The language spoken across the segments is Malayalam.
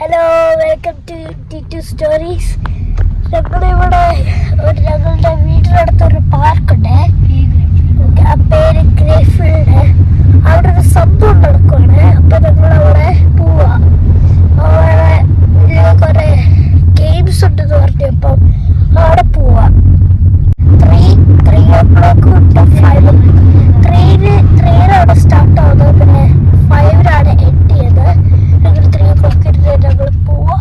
Hello, welcome to T2 stories. ഞങ്ങളുടെ വീടിനടുത്തൊരു പാർക്കുണ്ട്. ആ പേര് ഗ്രേഫീൽഡ്. അവിടെ ഒരു സംഭവം നടക്കുവാണ്. അപ്പൊ നമ്മളവിടെ പോവാ. അവിടെ കുറെ ഗെയിംസ് ഉണ്ടെന്ന് പറഞ്ഞപ്പം അവിടെ പോവാ. 3 o'clock തൊട്ട് 5 3 സ്റ്റാർട്ട് ആവുന്നത്. പിന്നെ 5 എൻഡ് ചെയ്ത്. 3 o'clock ഞങ്ങൾ പോവാ.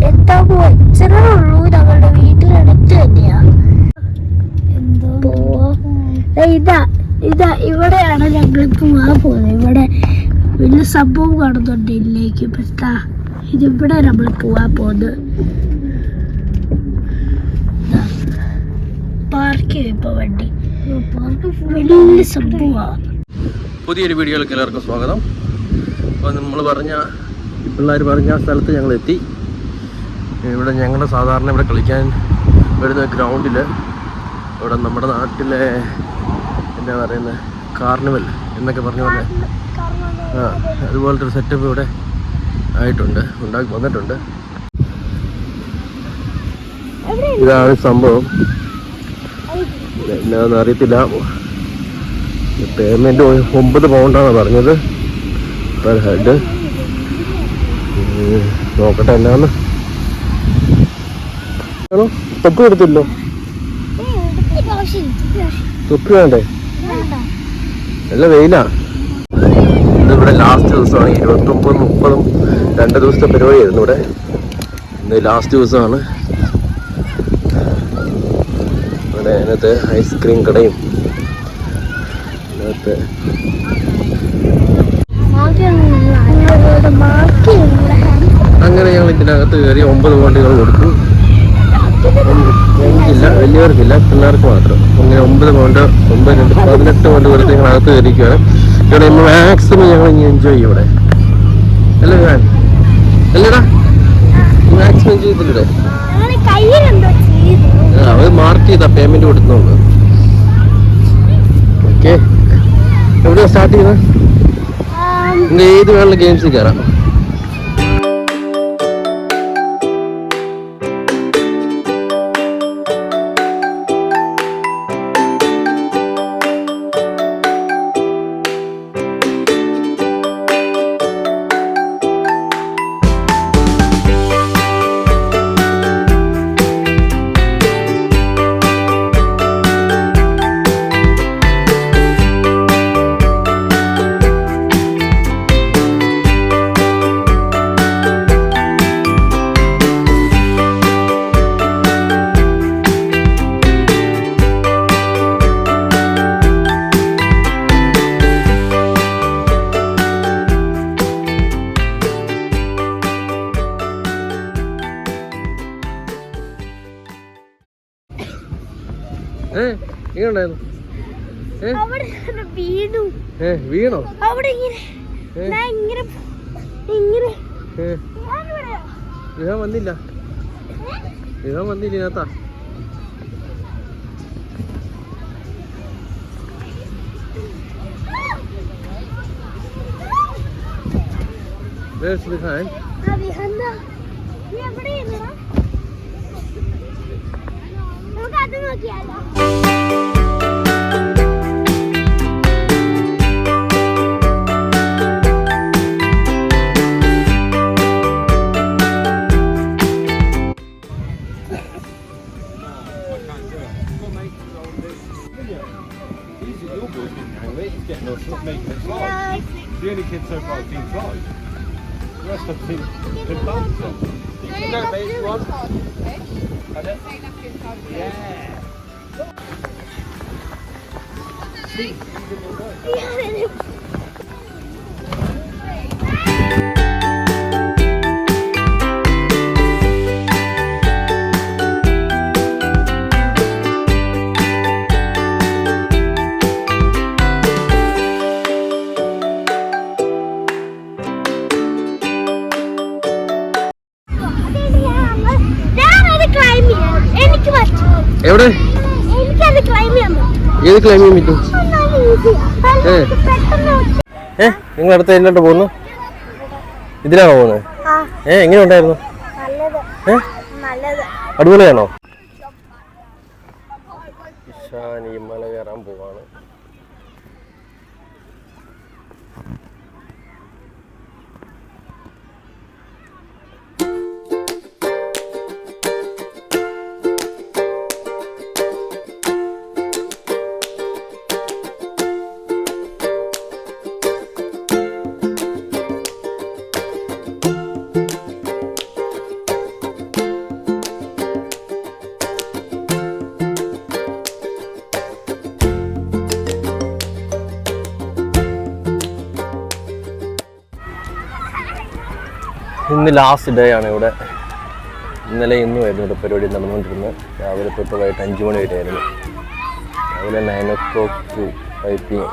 എത്താൻ പോവാ. ഇത്രേ ഉള്ളൂ. ഞങ്ങളുടെ വീട്ടിനടുത്ത് തന്നെയാ. ഇവിടെയാണ് ഞങ്ങൾ പോവാൻ പോകുന്നത്. ഇവിടെ വലിയ സംഭവം കാണുന്നുണ്ട് ഇതിലേക്ക്. ഇതിവിടെ നമ്മൾ പോവാൻ പോകുന്നത്. പാർക്ക് ഇപ്പൊ വണ്ടി വലിയ സംഭവമാണ്. പുതിയൊരു വീഡിയോയിലേക്ക് എല്ലാവർക്കും സ്വാഗതം. അപ്പോൾ നമ്മൾ പിള്ളേർ പറഞ്ഞ സ്ഥലത്ത് ഞങ്ങൾ എത്തി. ഇവിടെ ഞങ്ങളുടെ സാധാരണ ഇവിടെ കളിക്കാൻ വരുന്ന ഗ്രൗണ്ടിൽ ഇവിടെ നമ്മുടെ നാട്ടിലെ എന്താ പറയുന്നത് കാർണിവൽ എന്നൊക്കെ പറഞ്ഞ പോലെ അതുപോലത്തെ ഒരു സെറ്റപ്പ് ഇവിടെ ഉണ്ടാക്കി വന്നിട്ടുണ്ട്. ഇതാണ് സംഭവം. എന്നാന്ന് അറിയത്തില്ല. പേയ്മെൻറ്റ് 9 പൗണ്ടാണ് പറഞ്ഞത് പെർ ഹെഡ്. നോക്കട്ടെ എന്നാന്ന്. തൊപ്പി എടുത്തില്ലോ? തൊപ്പി വേണ്ടേ? നല്ല വെയിലാ. ഇന്നിവിടെ ലാസ്റ്റ് ദിവസമാണ്. 29, 30 2 ദിവസത്തെ പരിപാടിയായിരുന്നു ഇവിടെ. ഇന്ന് ലാസ്റ്റ് ദിവസമാണ്. ഇവിടെ അതിനകത്ത് ഐസ്ക്രീം കടയും അതിനകത്ത് അങ്ങനെ ഞങ്ങൾ ഇതിനകത്ത് കയറി 9 പൗണ്ടുകൾ കൊടുത്തു. എനിക്കില്ല, വലിയവർക്കില്ല, പിള്ളേർക്ക് മാത്രം. അങ്ങനെ 9 പൗണ്ട് 18 പൗണ്ട് കൊടുത്ത് ഞങ്ങൾ അകത്ത് കയറിയിരിക്കുകയാണ്. ഇവിടെ മാക്സിമം ഞങ്ങൾ ഇനി എൻജോയ് ചെയ്യും ഇവിടെ. അല്ലേ ഞാൻ അല്ലേടാ മാക്സിമം എൻജോയ് ചെയ്തില്ലേ? അവർ മാർക്ക് ചെയ്താ പേയ്മെന്റ് കൊടുക്കുന്നുള്ളൂ. ഓക്കെ, എവിടെയാ സ്റ്റാർട്ട് ചെയ്യുന്നത്? ഏത് വേണമെങ്കിലും ഗെയിംസിൽ കയറാം. വീണോ? വിഹാൻ വന്നില്ല ഇതിനകത്താ. അത് നോക്കിയാലോ? The only kid so far has been Clive. The rest have been bouncing. No, mate, you want? Yeah. എവിടെ? ഏത് ക്ലൈം ചെയ്യാൻ പറ്റും? നിങ്ങൾ അടുത്ത് എന്നോട്ട് പോകുന്നു? ഇതിലാണോ പോകുന്നത്? എങ്ങനെ ഉണ്ടായിരുന്നു? അടിപൊളിയാണോ? ഇഷാൻ ഈ മല കയറാൻ പോവാണ്. ഇന്ന് ലാസ്റ്റ് ഡേ ആണ് ഇവിടെ. ഇന്നലെ ഇന്നുമായിരുന്നു ഇവിടെ പരിപാടി നടന്നുകൊണ്ടിരുന്നത്. രാവിലെ തൊട്ട് വൈകിട്ട് 5 മണി വരെ ആയിരുന്നു. രാവിലെ 9 o'clock to 5 PM.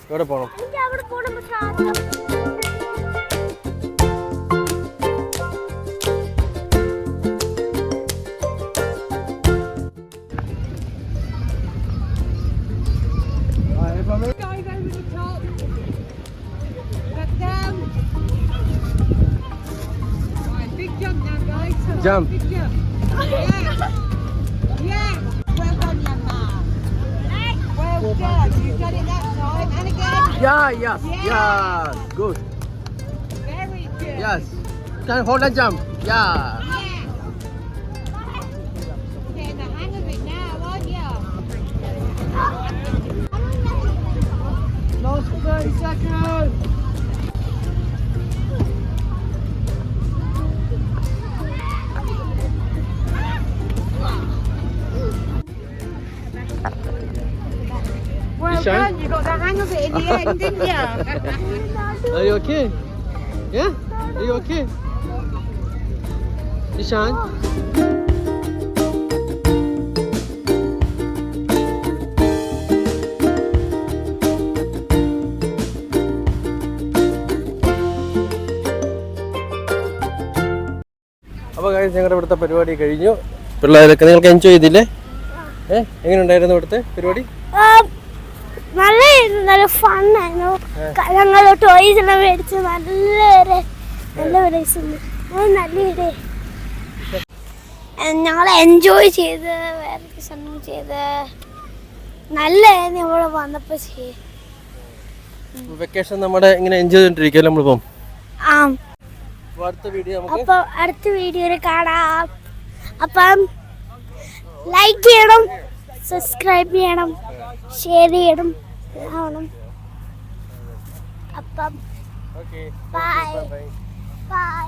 എവിടെ പോണം? Jump. Big jump. Yeah. Well done, young man. Well done. You've done it that time. And again. Yes. Good. Very good. Yes. Can hold and jump. Yeah. Getting the hang of it now, aren't you? Last 30 seconds. Well Ishan? done. You got the hang of it in the end, didn't you? Are you okay? Yeah? Are you okay? Ishan? അപ്പോൾ ഞങ്ങളുടെ ഇവിടുത്തെ പരിപാടി കഴിഞ്ഞു. പിള്ളേരൊക്കെ നിങ്ങൾക്ക് എൻജോയ് ചെയ്തില്ലേ? എങ്ങനെ ഉണ്ടായിരുന്നു ഇവിടുത്തെ പരിപാടി? നല്ല ഫണ്ണായിരുന്നു. ഞങ്ങൾ ടോയ്സ് എല്ലാം മേടിച്ച് നല്ല ഞങ്ങൾ എൻജോയ് ചെയ്ത് ചെയ്ത് നല്ലായിരുന്നു ഇവിടെ വന്നപ്പോൾ. വെക്കേഷൻ നമ്മുടെ ഇങ്ങനെ എൻജോയ് ചെയ്തോണ്ടിരിക്കുകയല്ലേ നമ്മളിപ്പം. അപ്പം അടുത്ത വീഡിയോയിൽ കാണാം. അപ്പം ലൈക്ക് ചെയ്യണം, സബ്സ്ക്രൈബ് ചെയ്യണം, ഷെയർ ചെയ്യണം. അപ്പം ബൈ.